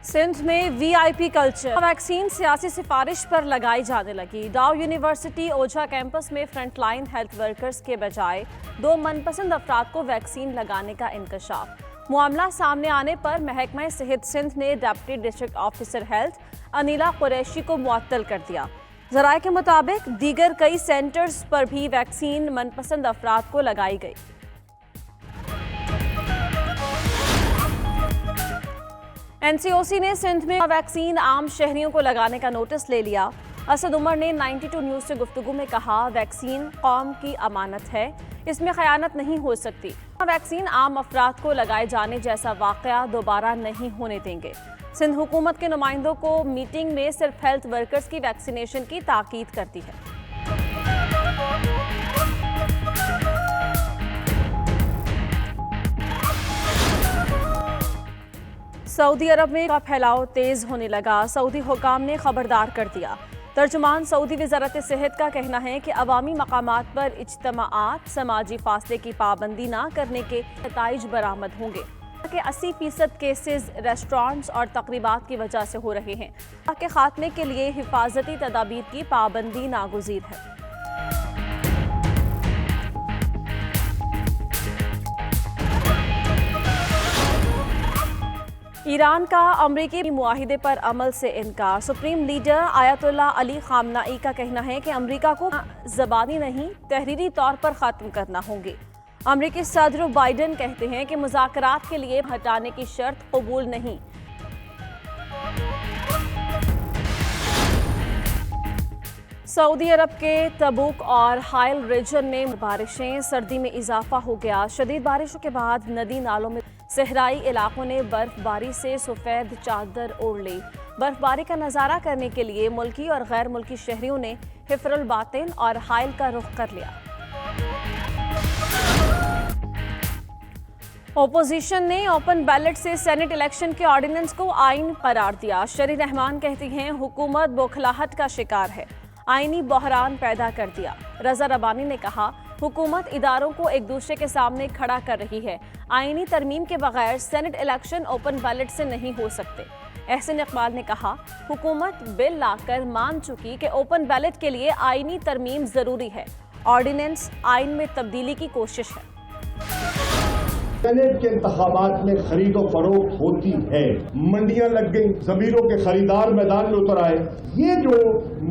सिंध में VIP culture, vaccine सियासी सिफारिश पर लगाई जाने लगी। डाउ यूनिवर्सिटी ओझा कैंपस में फ्रंटलाइन हेल्थ वर्कर्स के बजाय 2 मनपसंद अफराद को वैक्सीन लगाने का इंकशाफ। मामला सामने आने पर महकमा सेहत सिंध ने deputy district officer health Anila Qureshi को मुअत्तल कर दिया। ज़राए के मुताबिक दीगर कई सेंटर्स पर भी वैक्सीन मनपसंद अफराद को लगाई गई। एनसीओसी ने सिंध में वैक्सीन आम शहरियों को लगाने का नोटिस ले लिया। असद उमर ने 92 न्यूज़ से गुफ्तगू में कहा, वैक्सीन कौम की अमानत है, इसमें खयानत नहीं हो सकती। वैक्सीन आम अफराद को लगाए जाने जैसा वाक़या दोबारा नहीं होने देंगे। सिंध हुकूमत के नुमाइंदों को मीटिंग में सिर्फ हेल्थ वर्कर्स की वैक्सीनेशन की ताकीद करती है। सऊदी अरब में का फैलाव तेज होने लगा। सऊदी हुकाम ने खबरदार कर दिया। तर्जुमान सऊदी वज़ारत सेहत का कहना है कि अवामी मकामात पर इज्तिमाआत, समाजी फासले की पाबंदी न करने के नताइज बरामद होंगे। कि 80% केसेस रेस्टोरेंट्स और तकरीबात की वजह से हो रहे हैं। के खात्मे के लिए हिफाजती तदाबीर की पाबंदी नागुज़ीर है। ईरान का अमरीकी मुआहिदे पर अमल से इनकार। सुप्रीम लीडर आयतुल्लाह अली खामनाई का कहना है कि अमरीका को ज़बानी नहीं, तहरीरी तौर पर ख़त्म करना होंगे। अमरीकी सदर बाइडन कहते हैं कि मुज़ाकरात के लिए हटाने की शर्त कबूल नहीं। सऊदी अरब के तबूक और हाइल रीजन में बारिशें, सर्दी में इजाफा हो गया। शदीद बारिशों के बाद नदी नालों में सहराई इलाकों ने बर्फबारी से सफ़ेद चादर ओढ़ ली। बर्फबारी का नज़ारा करने के लिए मुल्की और गैर मुल्की शहरियों ने हिफ्रुल बातिन और हाइल का रुख कर लिया। ओपोजिशन ने ओपन बैलेट से सेनेट इलेक्शन के ऑर्डिनेंस को आइन करार दिया। शरी रहमान कहती हैं, हुकूमत बौखलाहट का शिकार है, आईनी बहरान पैदा कर दिया। रजा रबानी ने कहा, हुकूमत इदारों को एक दूसरे के सामने खड़ा कर रही है। आईनी तरमीम के बगैर सेनेट इलेक्शन ओपन बैलेट से नहीं हो सकते। एहसन इकबाल ने कहा, हुकूमत बिल लाकर मान चुकी कि ओपन बैलेट के लिए आईनी तरमीम जरूरी है। ऑर्डिनेंस आइन में तब्दीली की कोशिश है। सेनेट के इंतखाबात में खरीदो फरोख्त होती है, मंडियां लग गई, जमीरों के खरीदार मैदान में उतर आए। ये जो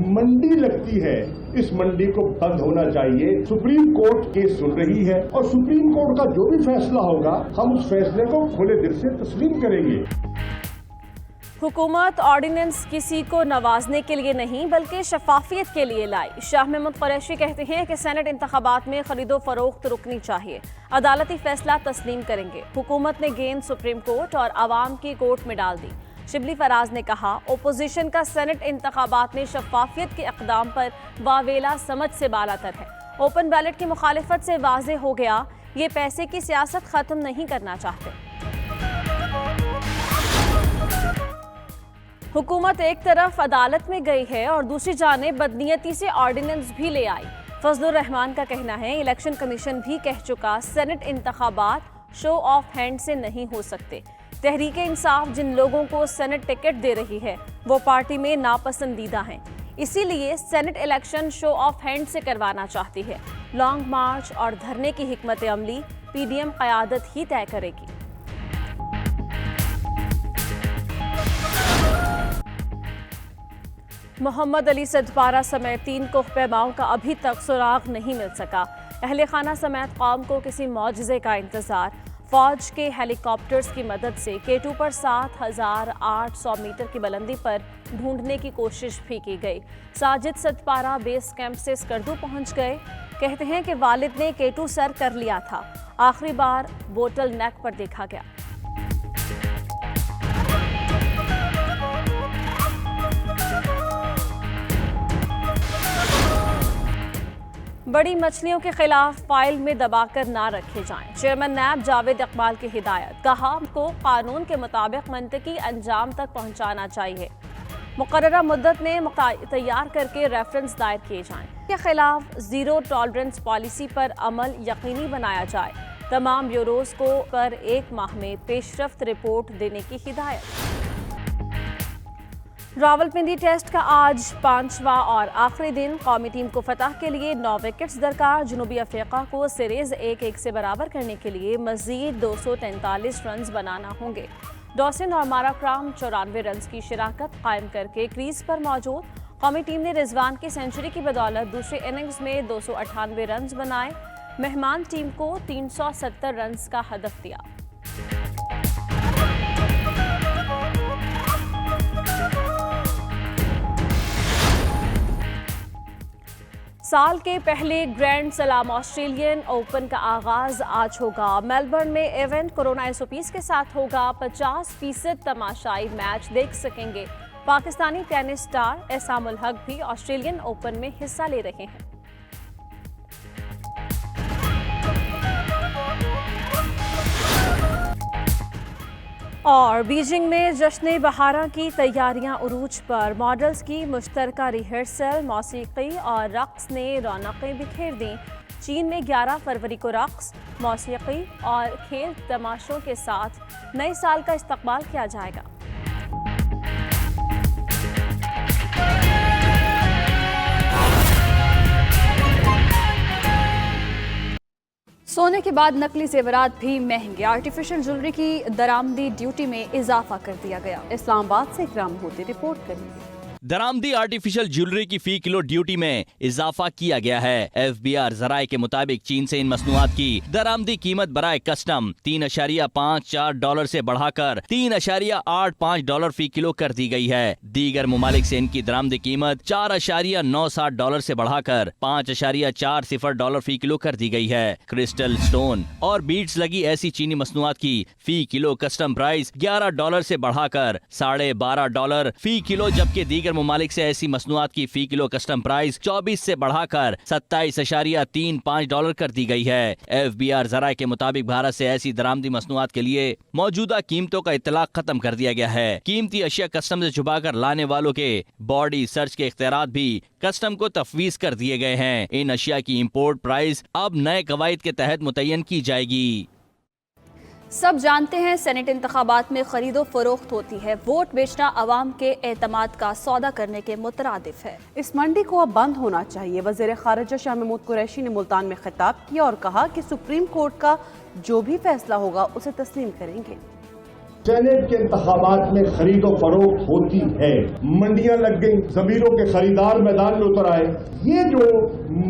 मंडी लगती है, इस मंडी को बंद होना चाहिए। सुप्रीम कोर्ट केस सुन रही है और सुप्रीम कोर्ट का जो भी फैसला होगा, हम उस फैसले को खुले दिल से तस्लीम करेंगे। हुकूमत ऑर्डिनेंस किसी को नवाजने के लिए नहीं बल्कि शफाफियत के लिए लाई। शाह महमूद कुरैशी कहते हैं कि सेनेट इंतखाबात में खरीदो फरोख्त रुकनी चाहिए, अदालती फैसला तस्लीम करेंगे। हुकूमत ने गेंद सुप्रीम कोर्ट और आवाम की कोर्ट में डाल दी। शिबली फराज ने कहा, ओपोजिशन का सेनेट इंतखाबात में शफाफियत के इक़दाम पर वावेला समझ से बालातर है। ओपन बैलेट की मुखालिफत से वाज़ेह हो गया, ये पैसे की सियासत ख़त्म नहीं करना चाहते। हुकूमत एक तरफ अदालत में गई है और दूसरी जानिब बदनीयती से ऑर्डिनेंस भी ले आई। फजलुर रहमान का कहना है, इलेक्शन कमीशन भी कह चुका, सेनेट इंतखाबात शो ऑफ हैंड से नहीं हो सकते। तहरीक इंसाफ जिन लोगों को सेनेट टिकट दे रही है वो पार्टी में नापसंदीदा हैं, इसीलिए senate election show off hand से करवाना चाहती है। लॉन्ग मार्च और धरने की हिकमत अमली पीडीएम क़यादत ही तय करेगी। मोहम्मद अली सदपारा समेत 3 कोहपैमाओं का अभी तक सुराग नहीं मिल सका। अहले खाना समेत कौम को किसी मौजज़े का इंतज़ार। फौज के हेलीकॉप्टर्स की मदद से K2 पर 7,800 मीटर की बुलंदी पर ढूंढने की कोशिश भी की गई। साजिद सदपारा बेस कैंप से स्कर्दू पहुंच गए। कहते हैं कि वालिद ने K2 सर कर लिया था, आखिरी बार बोटल नेक पर देखा गया। बड़ी मछलियों के खिलाफ फाइल में दबाकर ना रखे जाएं। चेयरमैन नैब जावेद इकबाल की हिदायत। कहा, को कानून के मुताबिक मंतकी अंजाम तक पहुंचाना चाहिए। मुकर्ररा मुद्दत में तैयार करके रेफरेंस दायर किए जाएं। के खिलाफ जीरो टॉलरेंस पॉलिसी पर अमल यकीनी बनाया जाए। तमाम ब्यूरोज को पर 1 माह में पेशरफ्त रिपोर्ट देने की हिदायत। راولپنڈی ٹیسٹ کا آج 5واں اور آخری دن قومی ٹیم کو فتح کے لیے 9 وکٹس درکار۔ جنوبی افریقہ کو سیریز 1-1 سے برابر کرنے کے لیے مزید 243 رنز بنانا ہوں گے۔ ڈاسن اور ماراکرام 94 رنز کی شراکت قائم کر کے کریز پر موجود۔ قومی ٹیم نے رضوان کی سنچری کی بدولت دوسری اننگز میں 298 رنز بنائے۔ مہمان ٹیم کو 370 رنز کا ہدف دیا۔ سال کے پہلے گرینڈ سلام آسٹریلین اوپن کا آغاز آج ہوگا۔ میلبرن میں ایونٹ کورونا SOPs کے ساتھ ہوگا۔ 50% تماشائی میچ دیکھ سکیں گے۔ پاکستانی ٹینس سٹار احسام الحق بھی آسٹریلین اوپن میں حصہ لے رہے ہیں۔ اور بیجنگ میں جشن بہاراں کی تیاریاں عروج پر۔ ماڈلز کی مشترکہ ریہرسل، موسیقی اور رقص نے رونقیں بکھیر دیں۔ چین میں 11 فروری کو رقص، موسیقی اور کھیل تماشوں کے ساتھ نئے سال کا استقبال کیا جائے گا۔ سونے کے بعد نقلی زیورات بھی مہنگے۔ آرٹیفیشل جولری کی درآمدی ڈیوٹی میں اضافہ کر دیا گیا۔ اسلام آباد سے اکرام ہوتے رپورٹ کریں گے۔ درآمدی آرٹیفیشل جیولری کی فی کلو ڈیوٹی میں اضافہ کیا گیا ہے۔ FBR ذرائع کے مطابق چین سے ان مصنوعات کی درآمدی قیمت برائے کسٹم $3.54 سے بڑھا کر $3.85 فی کلو کر دی گئی ہے۔ دیگر ممالک سے ان کی درآمدی قیمت $4.960 سے بڑھا کر $5.40 فی کلو کر دی گئی ہے۔ کرسٹل، سٹون اور بیڈز لگی ایسی چینی مصنوعات کی فی کلو کسٹم پرائز $11 سے بڑھا کر $12.5 فی کلو، جبکہ دیگر ممالک سے ایسی مصنوعات کی فی کلو کسٹم پرائز 24 سے بڑھا کر $27.35 کر دی گئی ہے۔ FBR ذرائع کے مطابق بھارت سے ایسی درآمدی مصنوعات کے لیے موجودہ قیمتوں کا اطلاق ختم کر دیا گیا ہے۔ قیمتی اشیاء کسٹم سے چھپا کر لانے والوں کے باڈی سرچ کے اختیارات بھی کسٹم کو تفویض کر دیے گئے ہیں۔ ان اشیاء کی امپورٹ پرائز اب نئے قواعد کے تحت متعین کی جائے گی۔ سب جانتے ہیں سینٹ انتخابات میں خرید و فروخت ہوتی ہے۔ ووٹ بیچنا عوام کے اعتماد کا سودا کرنے کے مترادف ہے۔ اس منڈی کو اب بند ہونا چاہیے۔ وزیر خارجہ شاہ محمود قریشی نے ملتان میں خطاب کیا اور کہا کہ سپریم کورٹ کا جو بھی فیصلہ ہوگا اسے تسلیم کریں گے۔ سینٹ کے انتخابات میں خرید و فروخت ہوتی ہے، منڈیاں لگ گئیں، ضمیروں کے خریدار میدان میں اتر آئے۔ یہ جو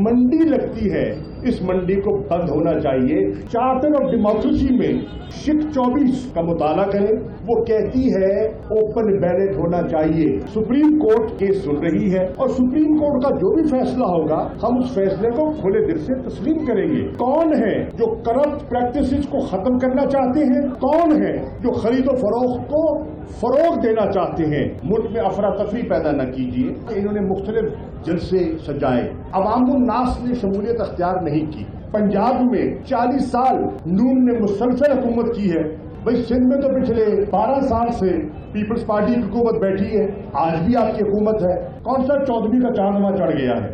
منڈی لگتی ہے اس منڈی کو بند ہونا چاہیے۔ چارٹر آف ڈیموکریسی میں شک 24 کا مطالعہ کریں، وہ کہتی ہے اوپن بیلٹ ہونا چاہیے۔ سپریم کورٹ کیس سن رہی ہے اور سپریم کورٹ کا جو بھی فیصلہ ہوگا ہم اس فیصلے کو کھلے دل سے تسلیم کریں گے۔ کون ہے جو کرپٹ پریکٹسز کو ختم کرنا چاہتے ہیں؟ کون ہے جو خرید و فروخت کو فروغ دینا چاہتے ہیں؟ ملک میں افراتفری پیدا نہ کیجیے۔ انہوں نے مختلف جلسے سجائے، عوام الناس نے شمولیت اختیار نہیں کی۔ پنجاب میں 40 سال نون نے مسلسل حکومت کی ہے۔ بھائی سندھ میں تو پچھلے 12 سال سے پیپلز پارٹی کی حکومت بیٹھی ہے، آج بھی آپ کی حکومت ہے۔ کون سا چودھری کا چاند وہاں چڑھ گیا ہے؟